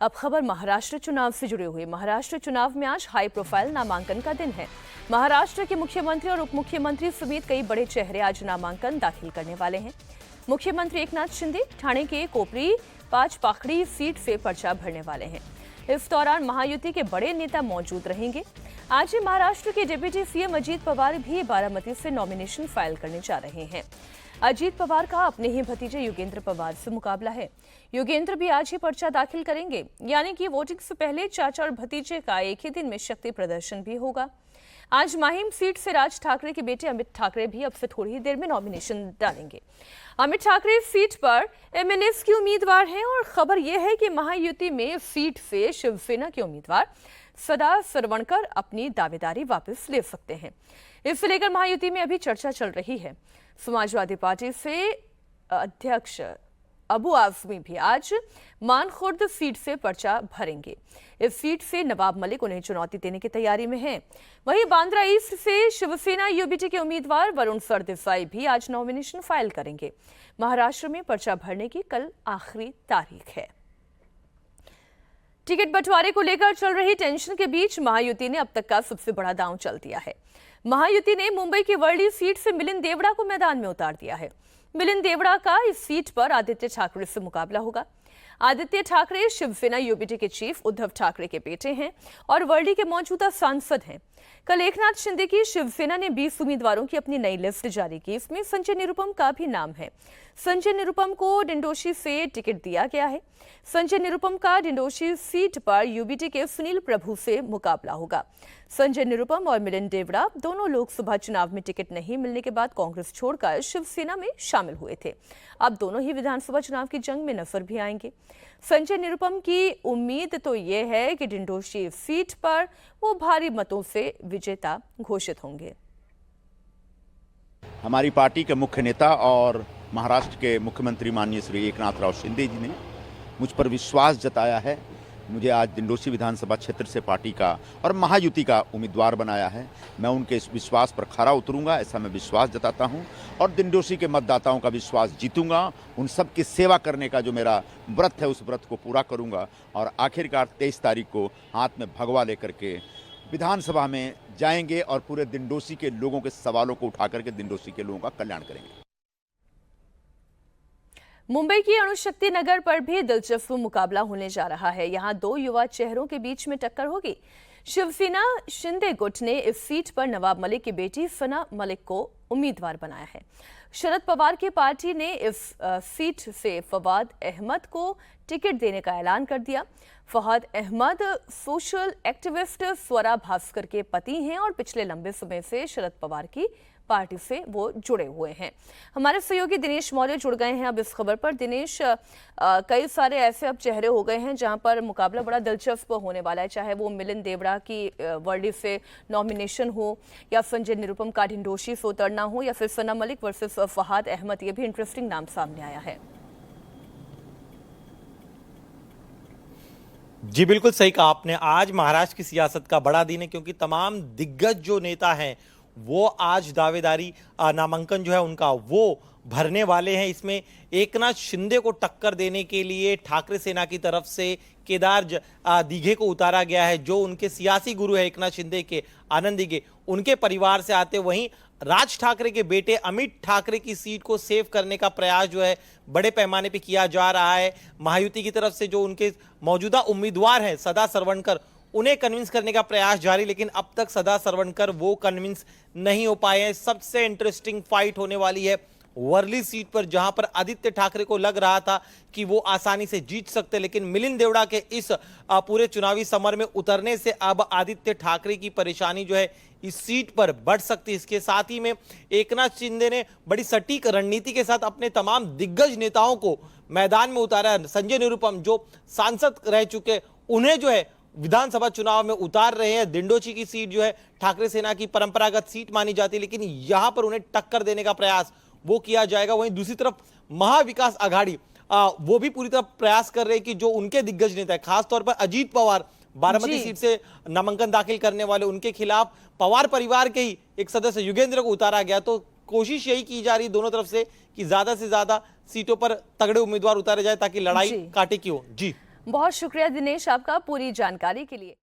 अब खबर महाराष्ट्र चुनाव से जुड़ी हुई। महाराष्ट्र चुनाव में आज हाई प्रोफाइल नामांकन का दिन है। महाराष्ट्र के मुख्यमंत्री और उप मुख्यमंत्री समेत कई बड़े चेहरे आज नामांकन दाखिल करने वाले हैं। मुख्यमंत्री एकनाथ शिंदे ठाणे के कोपरी पाचपाखड़ी सीट से पर्चा भरने वाले हैं। इस दौरान महायुति के बड़े नेता मौजूद रहेंगे। आज ही महाराष्ट्र के डिप्टी सीएम अजीत पवार भी बारामती से नॉमिनेशन फाइल करने जा रहे हैं। अजीत पवार का अपने ही भतीजे योगेंद्र पवार से मुकाबला है। योगेंद्र भी आज ही पर्चा दाखिल करेंगे, यानी कि वोटिंग से पहले चाचा और भतीजे का एक ही दिन में शक्ति प्रदर्शन भी होगा। आज माहिम सीट से राज ठाकरे के बेटे अमित ठाकरे भी अब से थोड़ी ही देर में नॉमिनेशन डालेंगे। अमित ठाकरे इस सीट पर एमएनएस के उम्मीदवार हैं और खबर यह है कि महायुति में इस सीट से शिवसेना के उम्मीदवार सदा सरवणकर अपनी दावेदारी वापस ले सकते हैं। इसे लेकर महायुति में अभी चर्चा चल रही है। समाजवादी पार्टी से अध्यक्ष अबू आजमी भी आज मानखुर्द सीट से पर्चा भरेंगे। इस सीट से नवाब मलिक उन्हें चुनौती देने की तैयारी में हैं। वहीं बांद्रा ईस्ट से शिवसेना यूबीटी के उम्मीदवार वरुण सरदेसाई भी आज नॉमिनेशन फाइल करेंगे। महाराष्ट्र में पर्चा भरने की कल आखिरी तारीख है। टिकट बंटवारे को लेकर चल रही टेंशन के बीच महायुति ने अब तक का सबसे बड़ा दांव चल दिया है। महायुति ने मुंबई की वर्ली सीट से मिलिंद देवड़ा को मैदान में उतार दिया है। मिलिंद देवड़ा का इस सीट पर आदित्य ठाकरे से मुकाबला होगा। आदित्य ठाकरे शिवसेना यूबीटी के चीफ उद्धव ठाकरे के बेटे हैं और वर्ली के मौजूदा सांसद हैं। कल एकनाथ शिंदे की शिवसेना ने 20 उम्मीदवारों की अपनी नई लिस्ट जारी की। इसमें संजय निरुपम का भी नाम है। संजय निरुपम को डिंडोशी से टिकट दिया गया है। संजय निरुपम का डिंडोशी सीट पर यूबीटी के सुनील प्रभु से मुकाबला होगा। संजय निरुपम और मिलिंद देवड़ा दोनों लोकसभा चुनाव में टिकट नहीं मिलने के बाद कांग्रेस छोड़कर शिवसेना में शामिल हुए थे। अब दोनों ही विधानसभा चुनाव की जंग में नजर भी आएंगे। संजय निरुपम की उम्मीद तो ये है कि डिंडोशी सीट पर वो भारी मतों से विजेता घोषित होंगे। हमारी पार्टी के मुख्य नेता और महाराष्ट्र के मुख्यमंत्री माननीय श्री एकनाथ राव शिंदे जी ने मुझ पर विश्वास जताया है। मुझे आज डिंडोशी विधानसभा क्षेत्र से पार्टी का और महायुति का उम्मीदवार बनाया है। मैं उनके इस विश्वास पर खरा उतरूंगा, ऐसा मैं विश्वास जताता हूं और डिंडोशी के मतदाताओं का विश्वास जीतूंगा। उन सब की सेवा करने का जो मेरा व्रत है, उस व्रत को पूरा करूंगा और आखिरकार 23 तारीख को हाथ में भगवा लेकर के विधानसभा में जाएंगे और पूरे डिंडोशी के लोगों के सवालों को उठा करके डिंडोशी के लोगों का कल्याण करेंगे। मुंबई की अणुशक्ति नगर पर भी दिलचस्प मुकाबला होने जा रहा है। यहां दो युवा चेहरों के बीच में टक्कर होगी। शिवसेना शिंदे गुट ने इस सीट पर नवाब मलिक की बेटी सना मलिक को उम्मीदवार बनाया है। शरद पवार की पार्टी ने इस सीट से फवाद अहमद को टिकट देने का ऐलान कर दिया। फवाद अहमद सोशल एक्टिविस्ट स्वरा भास्कर के पति हैं और पिछले लंबे समय से शरद पवार की पार्टी से वो जुड़े हुए हैं। हमारे सहयोगी दिनेश मौर्य जुड़ गए हैं अब इस खबर पर। दिनेश, कई सारे ऐसे अब चेहरे हो गए हैं जहां पर मुकाबला बड़ा दिलचस्प होने वाला है, चाहे वो मिलिंद देवड़ा की वर्ली से नॉमिनेशन हो या संजय निरुपम का डिंडोशी से उतरना हो या फिर सना मलिक वर्सेस फवाद अहमद। ये भी इंटरेस्टिंग नाम सामने आया है। जी बिल्कुल सही कहा आपने। आज महाराष्ट्र की सियासत का बड़ा दिन है क्योंकि तमाम दिग्गज जो नेता हैं वो आज दावेदारी नामांकन जो है उनका वो भरने वाले हैं। इसमें एकनाथ शिंदे को टक्कर देने के लिए ठाकरे सेना की तरफ से केदार दीघे को उतारा गया है, जो उनके सियासी गुरु है एकनाथ शिंदे के, आनंद दीघे, उनके परिवार से आते। वहीं राज ठाकरे के बेटे अमित ठाकरे की सीट को सेव करने का प्रयास जो है बड़े पैमाने पर किया जा रहा है। महायुति की तरफ से जो उनके मौजूदा उम्मीदवार हैं सदा सरवणकर, उन्हें कन्विंस करने का प्रयास जारी, लेकिन अब तक सदा सरवणकर वो कन्विंस नहीं हो पाए हैं। सबसे इंटरेस्टिंग फाइट होने वाली है वर्ली सीट पर, जहां पर आदित्य ठाकरे को लग रहा था कि वो आसानी से जीत सकते, लेकिन मिलिंद देवड़ा के इस पूरे चुनावी समर में उतरने से अब आदित्य ठाकरे की परेशानी जो है इस सीट पर बढ़ सकती है। इसके साथ ही में एकनाथ शिंदे ने बड़ी सटीक रणनीति के साथ अपने तमाम दिग्गज नेताओं को मैदान में उतारा। संजय निरुपम जो सांसद रह चुके, उन्हें जो है विधानसभा चुनाव में उतार रहे हैं। डिंडोशी की सीट जो है ठाकरे सेना की परंपरागत सीट मानी जाती है, लेकिन यहां पर उन्हें टक्कर देने का प्रयास वो किया जाएगा। वहीं दूसरी तरफ महाविकास आघाड़ी वो भी पूरी तरह प्रयास कर रहे हैं कि जो उनके दिग्गज नेता है, खासतौर पर अजीत पवार बारामती सीट से नामांकन दाखिल करने वाले, उनके खिलाफ पवार परिवार के ही एक सदस्य योगेंद्र को उतारा गया। तो कोशिश यही की जा रही दोनों तरफ से कि ज्यादा से ज्यादा सीटों पर तगड़े उम्मीदवार उतारे जाए ताकि लड़ाई कांटे की हो। जी बहुत शुक्रिया दिनेश आपका पूरी जानकारी के लिए।